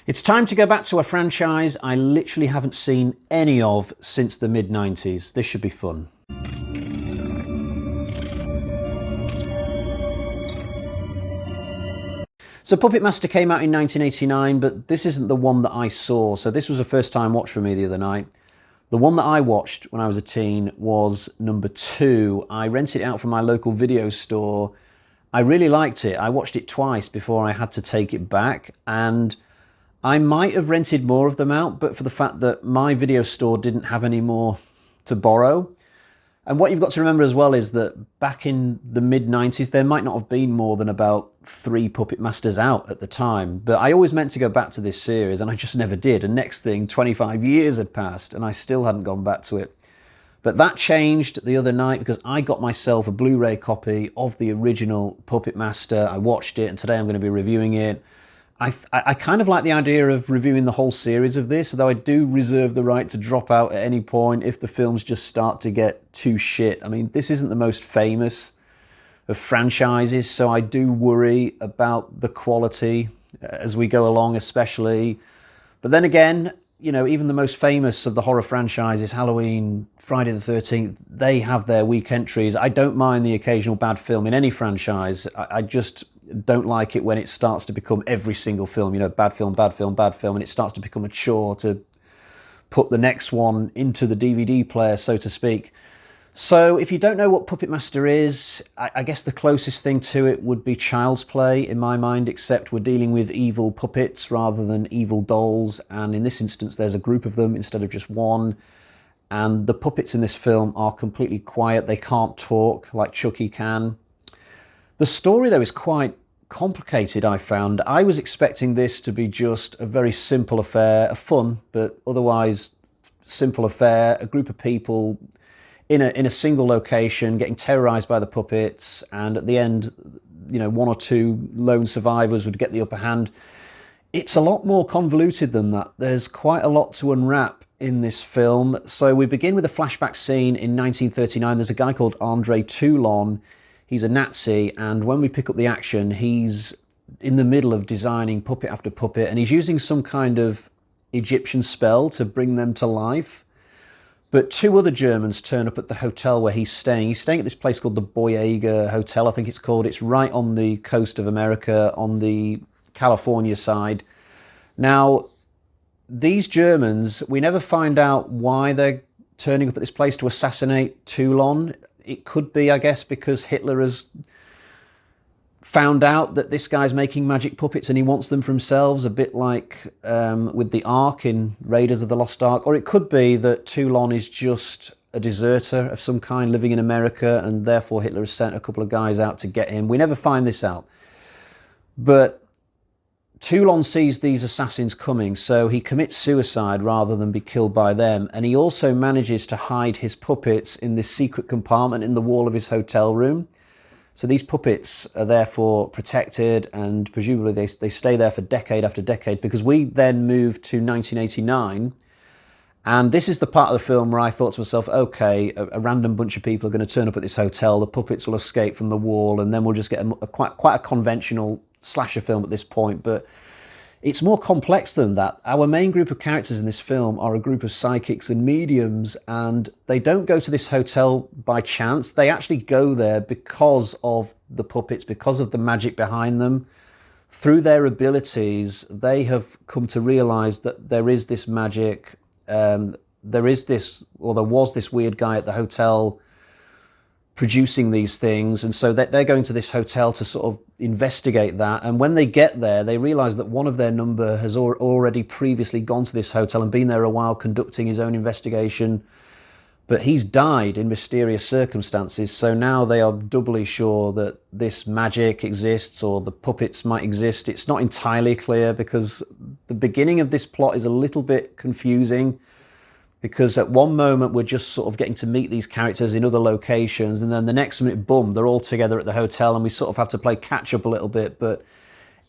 It's time to go back to a franchise I literally haven't seen any of since the mid-90s. This should be fun. So Puppetmaster came out in 1989, but this isn't the one that I saw. So this was a first time watch for me the other night. The one that I watched when I was a teen was number 2. I rented it out from my local video store. I really liked it. I watched it twice before I had to take it back, and I might have rented more of them out, but for the fact that my video store didn't have any more to borrow. And what you've got to remember as well is that back in the mid-90s, there might not have been more than about 3 Puppet Masters out at the time. But I always meant to go back to this series, and I just never did. And next thing, 25 years had passed, and I still hadn't gone back to it. But that changed the other night because I got myself a Blu-ray copy of the original Puppet Master. I watched it, and today I'm going to be reviewing it. I kind of like the idea of reviewing the whole series of this, though I do reserve the right to drop out at any point if the films just start to get too shit. I mean, this isn't the most famous of franchises, so I do worry about the quality as we go along, especially. But then again, you know, even the most famous of the horror franchises, Halloween, Friday the 13th, they have their weak entries. I don't mind the occasional bad film in any franchise. I just don't like it when it starts to become every single film, you know, bad film, bad film, bad film, and it starts to become a chore to put the next one into the DVD player, so to speak. So if you don't know what Puppetmaster is, I guess the closest thing to it would be Child's Play in my mind, except we're dealing with evil puppets rather than evil dolls, and in this instance there's a group of them instead of just one. And the puppets in this film are completely quiet. They can't talk like Chucky can. The story, though, is quite complicated, I found. I was expecting this to be just a very simple affair, a fun but otherwise simple affair, a group of people in a single location getting terrorized by the puppets, and at the end, you know, 1 or 2 lone survivors would get the upper hand. It's a lot more convoluted than that. There's quite a lot to unwrap in this film. So we begin with a flashback scene in 1939. There's a guy called André Toulon. He's a Nazi, and when we pick up the action, he's in the middle of designing puppet after puppet, and he's using some kind of Egyptian spell to bring them to life. But 2 other Germans turn up at the hotel where he's staying. He's staying at this place called the Boyega Hotel, I think it's called. It's right on the coast of America, on the California side. Now, these Germans, we never find out why they're turning up at this place to assassinate Toulon. It could be, I guess, because Hitler has found out that this guy's making magic puppets and he wants them for himself, a bit like with the Ark in Raiders of the Lost Ark. Or it could be that Toulon is just a deserter of some kind living in America, and therefore Hitler has sent a couple of guys out to get him. We never find this out. But Toulon sees these assassins coming, so he commits suicide rather than be killed by them. And he also manages to hide his puppets in this secret compartment in the wall of his hotel room. So these puppets are therefore protected, and presumably they stay there for decade after decade, because we then move to 1989. And this is the part of the film where I thought to myself, okay, a random bunch of people are going to turn up at this hotel, the puppets will escape from the wall, and then we'll just get quite a conventional slasher film at this point. But it's more complex than that. Our main group of characters in this film are a group of psychics and mediums, and they don't go to this hotel by chance. They actually go there because of the puppets, because of the magic behind them. Through their abilities, they have come to realize that there is this magic. There was this weird guy at the hotel producing these things, and so they're going to this hotel to sort of investigate that. And when they get there, they realize that one of their number has already previously gone to this hotel and been there a while conducting his own investigation, but he's died in mysterious circumstances. So now they are doubly sure that this magic exists, or the puppets might exist. It's not entirely clear, because the beginning of this plot is a little bit confusing, because at one moment we're just sort of getting to meet these characters in other locations, and then the next minute, boom, they're all together at the hotel, and we sort of have to play catch up a little bit. But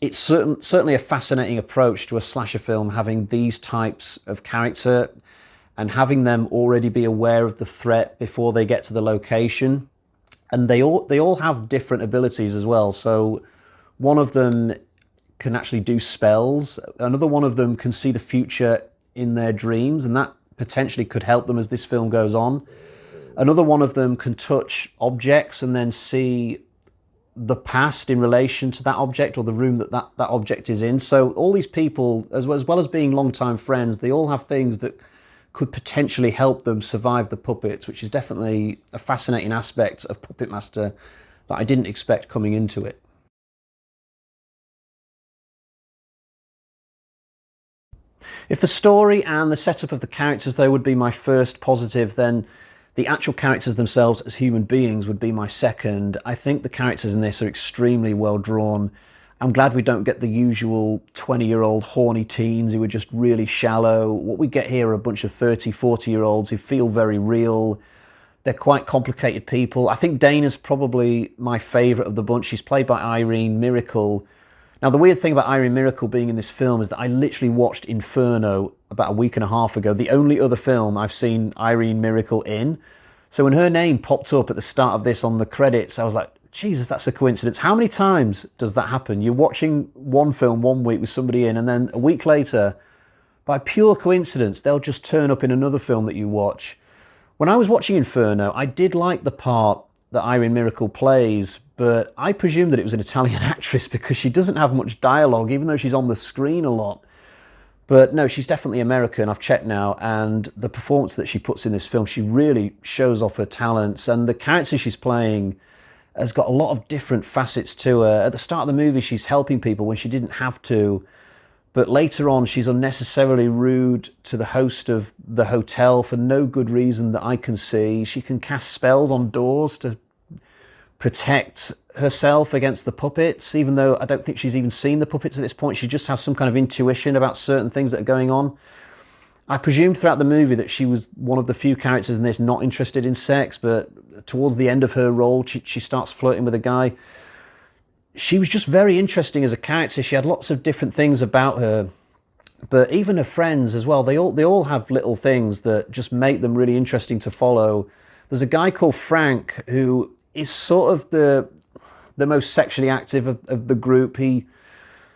it's certainly a fascinating approach to a slasher film, having these types of character and having them already be aware of the threat before they get to the location. And they all have different abilities as well. So one of them can actually do spells. Another one of them can see the future in their dreams, and that potentially could help them as this film goes on. Another one of them can touch objects and then see the past in relation to that object or the room that object is in. So all these people, as well as being longtime friends, they all have things that could potentially help them survive the puppets, which is definitely a fascinating aspect of Puppetmaster that I didn't expect coming into it. If the story and the setup of the characters, though, would be my first positive, then the actual characters themselves as human beings would be my second. I think the characters in this are extremely well drawn. I'm glad we don't get the usual 20-year-old horny teens who are just really shallow. What we get here are a bunch of 30, 40-year-olds who feel very real. They're quite complicated people. I think Dana's probably my favourite of the bunch. She's played by Irene Miracle. Now, the weird thing about Irene Miracle being in this film is that I literally watched Inferno about a week and a half ago, the only other film I've seen Irene Miracle in. So when her name popped up at the start of this on the credits, I was like, Jesus, that's a coincidence. How many times does that happen? You're watching one film one week with somebody in, and then a week later, by pure coincidence, they'll just turn up in another film that you watch. When I was watching Inferno, I did like the part that Irene Miracle plays, but I presumed that it was an Italian actress because she doesn't have much dialogue, even though she's on the screen a lot. But no, she's definitely American, I've checked now, and the performance that she puts in this film, she really shows off her talents, and the character she's playing has got a lot of different facets to her. At the start of the movie, she's helping people when she didn't have to, but later on, she's unnecessarily rude to the host of the hotel for no good reason that I can see. She can cast spells on doors to protect herself against the puppets, even though I don't think she's even seen the puppets at this point. She just has some kind of intuition about certain things that are going on. I presumed throughout the movie that she was one of the few characters in this not interested in sex, but towards the end of her role, she starts flirting with a guy. She was just very interesting as a character. She had lots of different things about her, but even her friends as well, they all have little things that just make them really interesting to follow. There's a guy called Frank who is sort of the most sexually active of the group.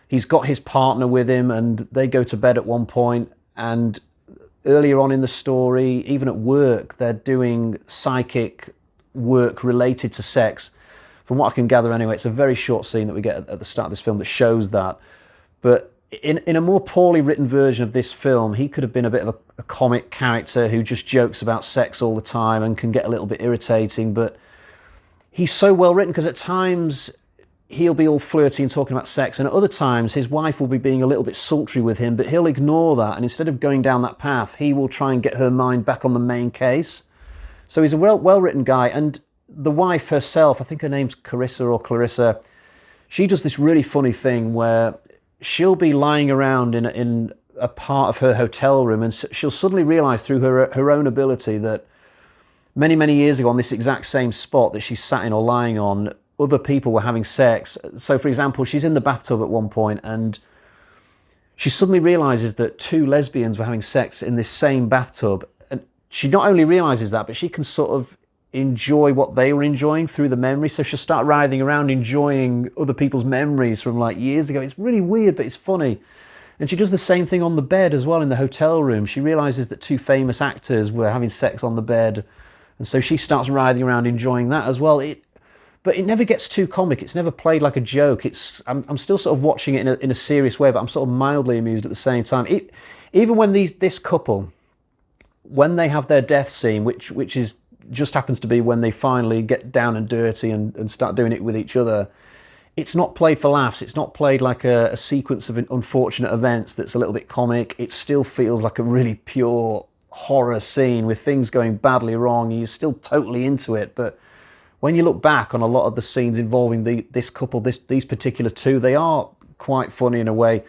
He's got his partner with him, and they go to bed at one point, and earlier on in the story, even at work, they're doing psychic work related to sex. From what I can gather anyway, it's a very short scene that we get at the start of this film that shows that. But in a more poorly written version of this film, he could have been a bit of a comic character who just jokes about sex all the time and can get a little bit irritating. But he's so well written because at times he'll be all flirty and talking about sex, and at other times his wife will be being a little bit sultry with him, but he'll ignore that, and instead of going down that path, he will try and get her mind back on the main case. So he's a well-written guy, and the wife herself, I think her name's Carissa or Clarissa, she does this really funny thing where she'll be lying around in a part of her hotel room, and she'll suddenly realise through her own ability that many years ago on this exact same spot that she's sat in or lying on, other people were having sex. So for example, she's in the bathtub at one point and she suddenly realises that two lesbians were having sex in this same bathtub. And she not only realises that, but she can sort of enjoy what they were enjoying through the memory. So she'll start writhing around enjoying other people's memories from like years ago. It's really weird, but it's funny. And she does the same thing on the bed as well in the hotel room. She realises that two famous actors were having sex on the bed. And so she starts writhing around enjoying that as well. But it never gets too comic. It's never played like a joke. I'm still sort of watching it in a serious way, but I'm sort of mildly amused at the same time. Even when this couple, when they have their death scene, which is just happens to be when they finally get down and dirty and start doing it with each other, it's not played for laughs. It's not played like a sequence of unfortunate events that's a little bit comic. It still feels like a really pure horror scene with things going badly wrong. You're still totally into it, but when you look back on a lot of the scenes involving this couple, these particular two, they are quite funny in a way.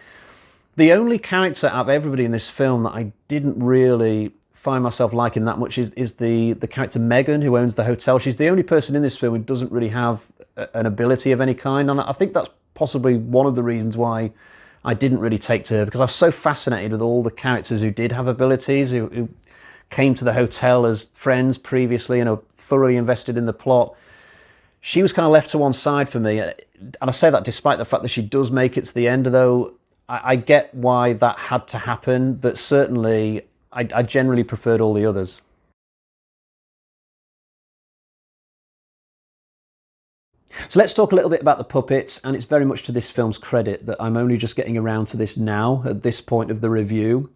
The only character out of everybody in this film that I didn't really find myself liking that much is the character Megan, who owns the hotel. She's the only person in this film who doesn't really have an ability of any kind, and I think that's possibly one of the reasons why I didn't really take to her, because I was so fascinated with all the characters who did have abilities, who came to the hotel as friends previously and are thoroughly invested in the plot. She was kind of left to one side for me. And I say that despite the fact that she does make it to the end, though I get why that had to happen, but certainly I generally preferred all the others. So let's talk a little bit about the puppets, and it's very much to this film's credit that I'm only just getting around to this now, at this point of the review.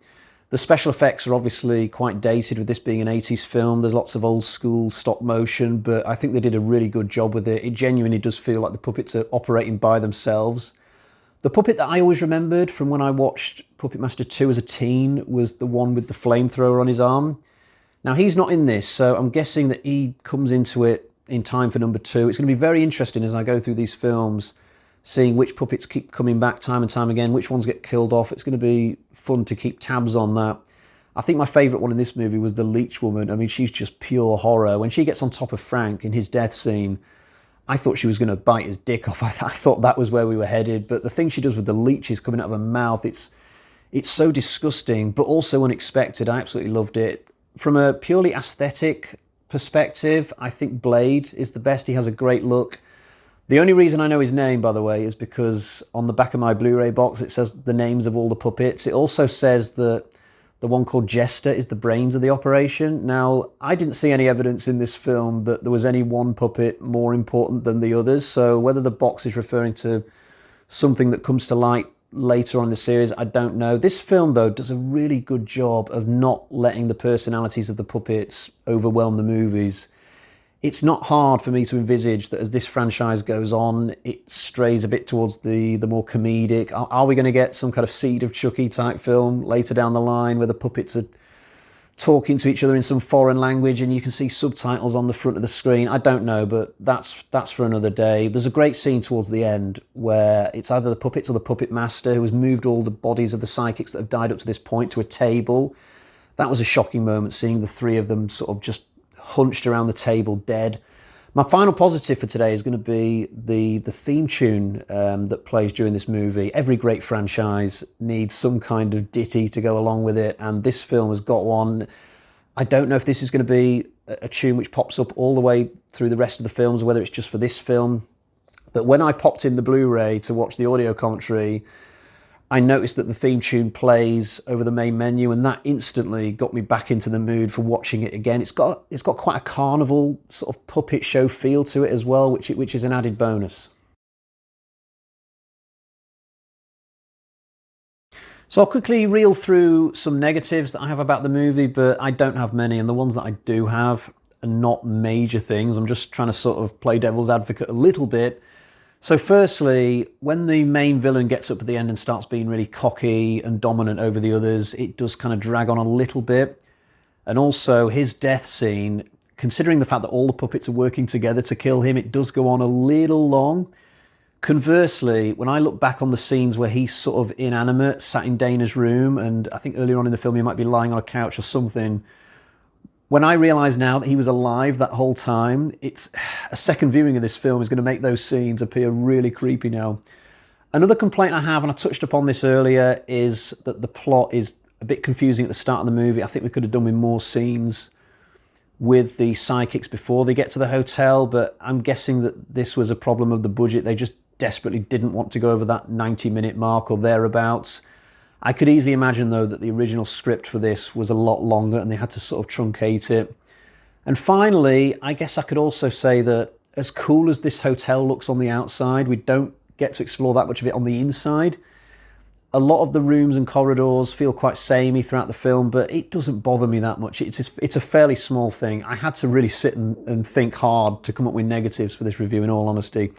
The special effects are obviously quite dated with this being an 80s film. There's lots of old school stop motion, but I think they did a really good job with it. It genuinely does feel like the puppets are operating by themselves. The puppet that I always remembered from when I watched Puppetmaster 2 as a teen was the one with the flamethrower on his arm. Now, he's not in this, so I'm guessing that he comes into it in time for number 2. It's going to be very interesting as I go through these films, seeing which puppets keep coming back time and time again, which ones get killed off. It's going to be fun to keep tabs on that. I think my favourite one in this movie was the Leech Woman. I mean, she's just pure horror. When she gets on top of Frank in his death scene, I thought she was going to bite his dick off. I thought that was where we were headed. But the thing she does with the leeches coming out of her mouth, it's so disgusting, but also unexpected. I absolutely loved it. From a purely aesthetic perspective, I think Blade is the best. He has a great look. The only reason I know his name, by the way, is because on the back of my Blu-ray box, it says the names of all the puppets. It also says that the one called Jester is the brains of the operation. Now, I didn't see any evidence in this film that there was any one puppet more important than the others, so whether the box is referring to something that comes to light later on in the series, I don't know. This film, though, does a really good job of not letting the personalities of the puppets overwhelm the movies. It's not hard for me to envisage that as this franchise goes on, it strays a bit towards the more comedic. Are we going to get some kind of Seed of Chucky type film later down the line where the puppets are talking to each other in some foreign language and you can see subtitles on the front of the screen? I don't know, but that's for another day. There's a great scene towards the end where it's either the puppets or the Puppetmaster who has moved all the bodies of the psychics that have died up to this point to a table. That was a shocking moment, seeing the three of them sort of just hunched around the table dead. My final positive for today is going to be the theme tune that plays during this movie. Every great franchise needs some kind of ditty to go along with it, and this film has got one. I don't know if this is going to be a tune which pops up all the way through the rest of the films, whether it's just for this film, but when I popped in the Blu-ray to watch the audio commentary, I noticed that the theme tune plays over the main menu, and that instantly got me back into the mood for watching it again. It's got quite a carnival sort of puppet show feel to it as well, which is an added bonus. So I'll quickly reel through some negatives that I have about the movie, but I don't have many, and the ones that I do have are not major things. I'm just trying to sort of play devil's advocate a little bit. So firstly, when the main villain gets up at the end and starts being really cocky and dominant over the others, it does kind of drag on a little bit. And also his death scene, considering the fact that all the puppets are working together to kill him, it does go on a little long. Conversely, when I look back on the scenes where he's sort of inanimate, sat in Dana's room, and I think earlier on in the film he might be lying on a couch or something, when I realise now that he was alive that whole time, it's a second viewing of this film is going to make those scenes appear really creepy now. Another complaint I have, and I touched upon this earlier, is that the plot is a bit confusing at the start of the movie. I think we could have done with more scenes with the psychics before they get to the hotel, but I'm guessing that this was a problem of the budget. They just desperately didn't want to go over that 90-minute mark or thereabouts. I could easily imagine, though, that the original script for this was a lot longer and they had to sort of truncate it. And finally, I guess I could also say that as cool as this hotel looks on the outside, we don't get to explore that much of it on the inside. A lot of the rooms and corridors feel quite samey throughout the film, but it doesn't bother me that much. It's a fairly small thing. I had to really sit and think hard to come up with negatives for this review, in all honesty.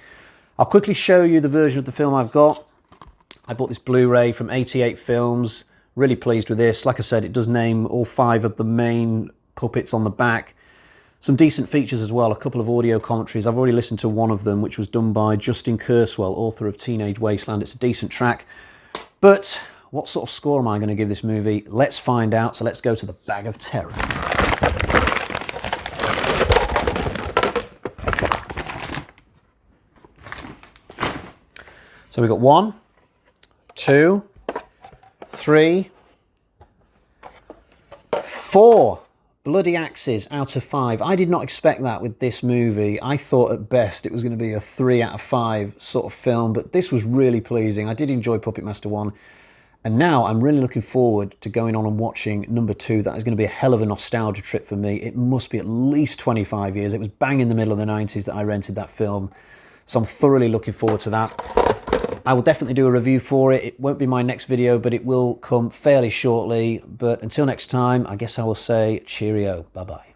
I'll quickly show you the version of the film I've got. I bought this Blu-ray from 88 Films. Really pleased with this. Like I said, it does name all 5 of the main puppets on the back. Some decent features as well, a couple of audio commentaries. I've already listened to one of them, which was done by Justin Kurswell, author of Teenage Wasteland. It's a decent track. But what sort of score am I going to give this movie? Let's find out. So let's go to the Bag of Terror. So we've got 1, 2, 3, 4. Bloody axes out of 5. I did not expect that with this movie. I thought at best it was going to be a 3 out of 5 sort of film, but this was really pleasing. I did enjoy Puppetmaster 1, and now I'm really looking forward to going on and watching number 2. That is going to be a hell of a nostalgia trip for me. It must be at least 25 years. It was bang in the middle of the 90s that I rented that film, so I'm thoroughly looking forward to that. I will definitely do a review for it. It won't be my next video, but it will come fairly shortly. But until next time, I guess I will say cheerio. Bye-bye.